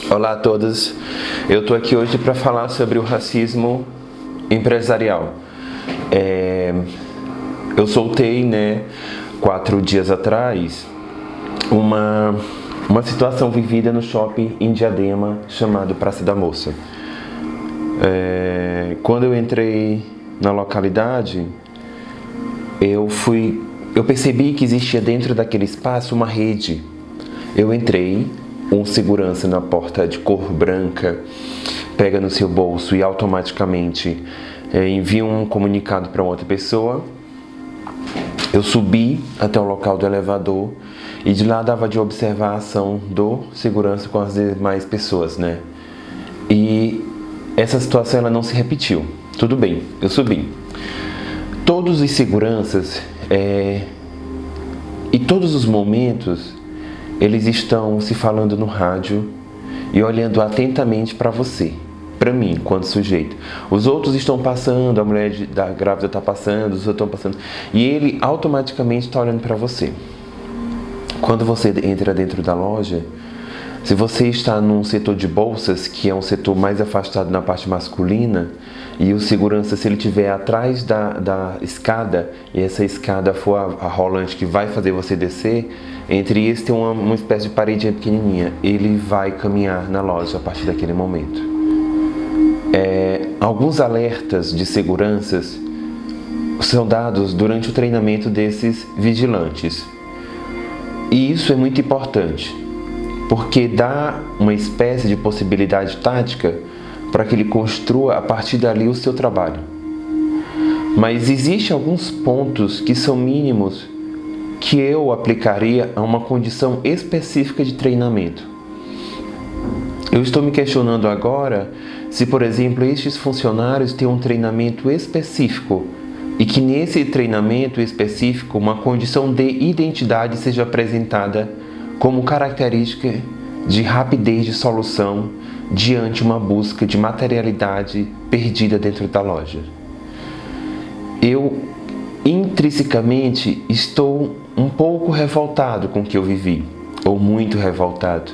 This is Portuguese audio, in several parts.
Olá a todos, eu estou aqui hoje para falar sobre o racismo empresarial. Eu soltei, 4 dias atrás, uma situação vivida no shopping em Diadema chamado Praça da Moça. Quando eu entrei na localidade, eu percebi que existia dentro daquele espaço uma rede. Eu entrei, um segurança na porta de cor branca pega no seu bolso e automaticamente envia um comunicado para outra pessoa. Eu subi até o local do elevador e de lá dava de observar a ação do segurança com as demais pessoas, E essa situação ela não se repetiu. Tudo bem, eu subi. Todos os seguranças e todos os momentos eles estão se falando no rádio e olhando atentamente para você, para mim, enquanto sujeito. Os outros estão passando, a mulher da grávida está passando, os outros estão passando, e ele automaticamente está olhando para você. Quando você entra dentro da loja, se você está num setor de bolsas, que é um setor mais afastado na parte masculina, e o segurança, se ele estiver atrás da escada, e essa escada for a rolante que vai fazer você descer, entre eles tem uma espécie de paredinha pequenininha. Ele vai caminhar na loja a partir daquele momento. Alguns alertas de seguranças são dados durante o treinamento desses vigilantes. E isso é muito importante, porque dá uma espécie de possibilidade tática para que ele construa a partir dali o seu trabalho. Mas existem alguns pontos que são mínimos que eu aplicaria a uma condição específica de treinamento. Eu estou me questionando agora se, por exemplo, estes funcionários têm um treinamento específico e que nesse treinamento específico uma condição de identidade seja apresentada como característica de rapidez de solução diante uma busca de materialidade perdida dentro da loja. Eu, intrinsecamente, estou um pouco revoltado com o que eu vivi, ou muito revoltado,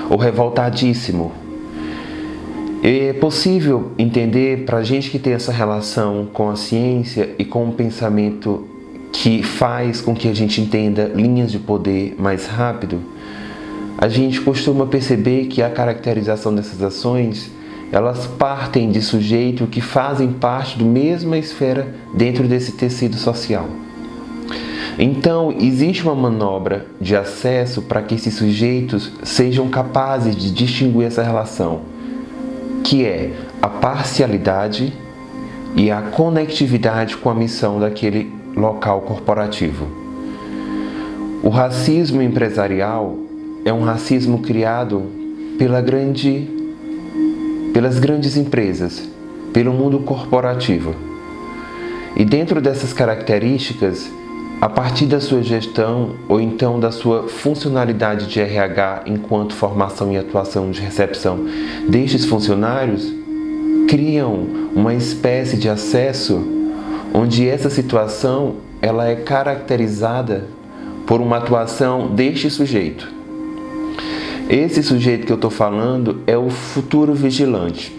ou revoltadíssimo. É possível entender, para a gente que tem essa relação com a ciência e com o pensamento que faz com que a gente entenda linhas de poder mais rápido, a gente costuma perceber que a caracterização dessas ações, elas partem de sujeitos que fazem parte da mesma esfera dentro desse tecido social. Então, existe uma manobra de acesso para que esses sujeitos sejam capazes de distinguir essa relação, que é a parcialidade e a conectividade com a missão daquele local corporativo. O racismo empresarial é um racismo criado pelas grandes empresas, pelo mundo corporativo. E dentro dessas características, a partir da sua gestão ou então da sua funcionalidade de RH enquanto formação e atuação de recepção destes funcionários, criam uma espécie de acesso onde essa situação ela é caracterizada por uma atuação deste sujeito. Esse sujeito que eu estou falando é o futuro vigilante.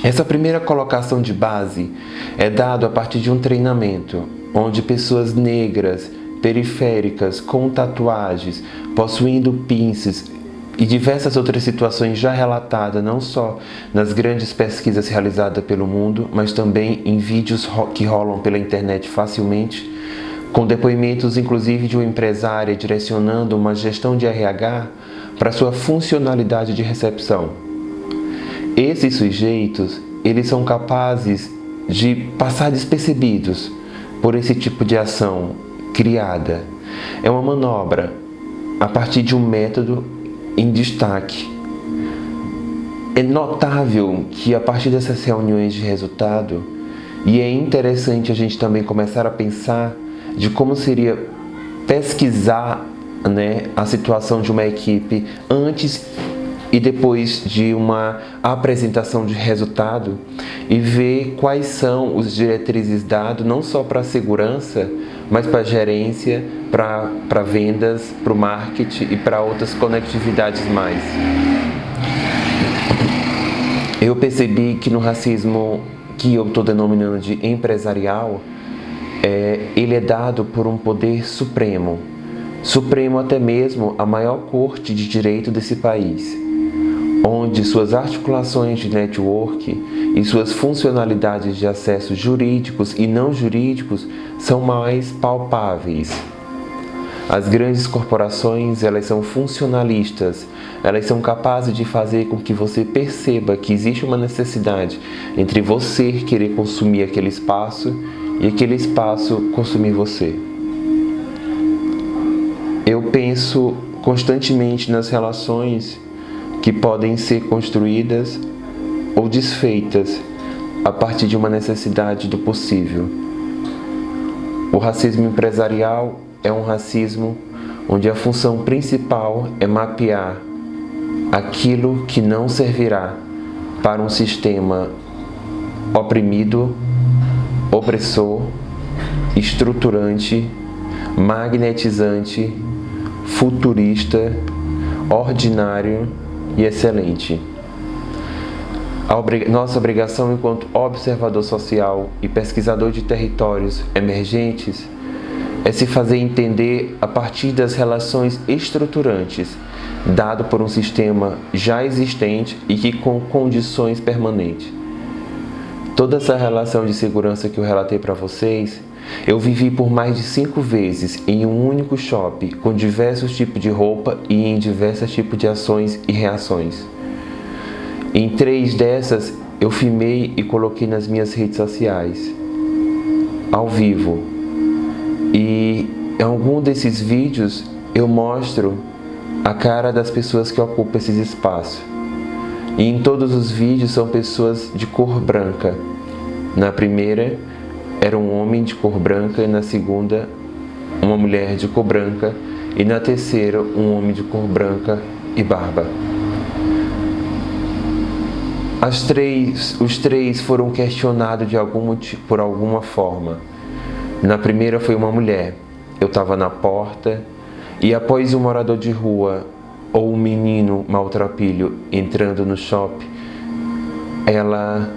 Essa primeira colocação de base é dada a partir de um treinamento, onde pessoas negras, periféricas, com tatuagens, possuindo pinces e diversas outras situações já relatadas, não só nas grandes pesquisas realizadas pelo mundo, mas também em vídeos que rolam pela internet facilmente, com depoimentos inclusive de uma empresária direcionando uma gestão de RH para sua funcionalidade de recepção. Esses sujeitos, eles são capazes de passar despercebidos por esse tipo de ação criada. É uma manobra a partir de um método em destaque. É notável que a partir dessas reuniões de resultado, e é interessante a gente também começar a pensar de como seria pesquisar a situação de uma equipe antes e depois de uma apresentação de resultado e ver quais são os diretrizes dados não só para a segurança, mas para a gerência, para vendas, para o marketing e para outras conectividades mais. eu percebi que no racismo que eu estou denominando de empresarial, ele é dado por um poder supremo até mesmo a maior corte de direito desse país, onde suas articulações de network e suas funcionalidades de acesso jurídicos e não jurídicos são mais palpáveis. As grandes corporações, elas são funcionalistas, elas são capazes de fazer com que você perceba que existe uma necessidade entre você querer consumir aquele espaço e aquele espaço consumir você. Eu penso constantemente nas relações que podem ser construídas ou desfeitas a partir de uma necessidade do possível. O racismo empresarial é um racismo onde a função principal é mapear aquilo que não servirá para um sistema oprimido, opressor, estruturante, magnetizante, futurista, ordinário e excelente. Nossa obrigação enquanto observador social e pesquisador de territórios emergentes é se fazer entender a partir das relações estruturantes dado por um sistema já existente e que com condições permanentes. Toda essa relação de segurança que eu relatei para vocês, eu vivi por mais de 5 vezes em um único shopping, com diversos tipos de roupa e em diversos tipos de ações e reações. Em 3 dessas, eu filmei e coloquei nas minhas redes sociais, ao vivo. E em algum desses vídeos, eu mostro a cara das pessoas que ocupam esses espaços. E em todos os vídeos são pessoas de cor branca. Na primeira, era um homem de cor branca, e na segunda, uma mulher de cor branca, e na terceira, um homem de cor branca e barba. Os três foram questionados por alguma forma. Na primeira foi uma mulher. Eu estava na porta e após um morador de rua ou um menino maltrapilho entrando no shopping, ela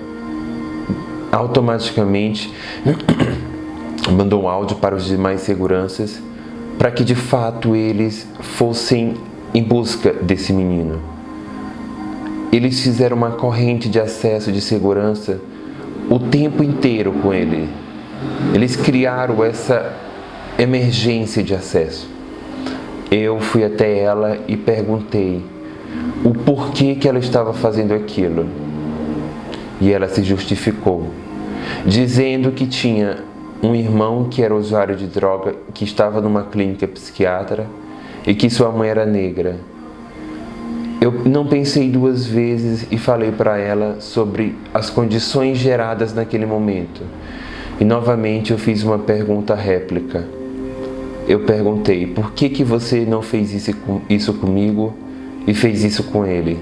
automaticamente mandou um áudio para os demais seguranças para que de fato eles fossem em busca desse menino. Eles fizeram uma corrente de acesso de segurança o tempo inteiro com ele. Eles criaram essa emergência de acesso. Eu fui até ela e perguntei o porquê que ela estava fazendo aquilo. E ela se justificou, dizendo que tinha um irmão que era usuário de droga, que estava numa clínica psiquiátrica e que sua mãe era negra. Eu não pensei 2 vezes e falei para ela sobre as condições geradas naquele momento. E novamente eu fiz uma pergunta réplica. Eu perguntei, por que você não fez isso comigo e fez isso com ele?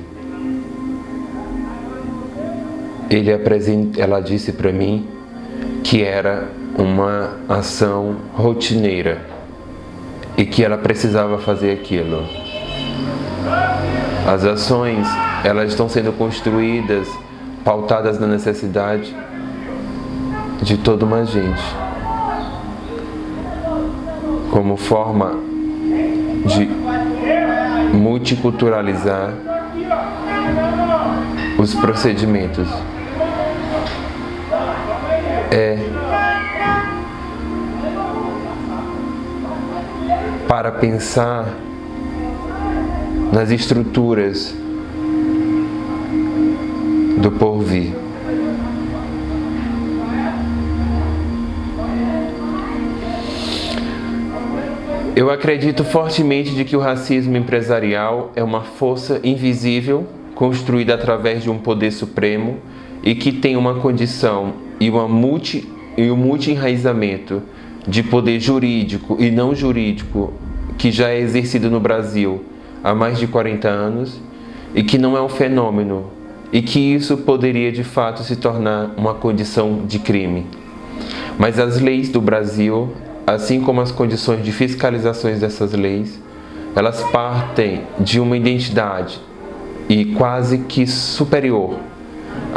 Ela disse para mim que era uma ação rotineira e que ela precisava fazer aquilo. As ações, elas estão sendo construídas, pautadas na necessidade de toda uma gente, como forma de multiculturalizar os procedimentos. Para pensar nas estruturas do porvir. Eu acredito fortemente de que o racismo empresarial é uma força invisível construída através de um poder supremo e que tem uma condição e um multi-enraizamento de poder jurídico e não jurídico que já é exercido no Brasil há mais de 40 anos e que não é um fenômeno e que isso poderia de fato se tornar uma condição de crime. Mas as leis do Brasil, assim como as condições de fiscalizações dessas leis, elas partem de uma identidade e quase que superior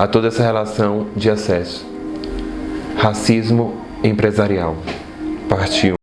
a toda essa relação de acesso. Racismo empresarial. Parte 1.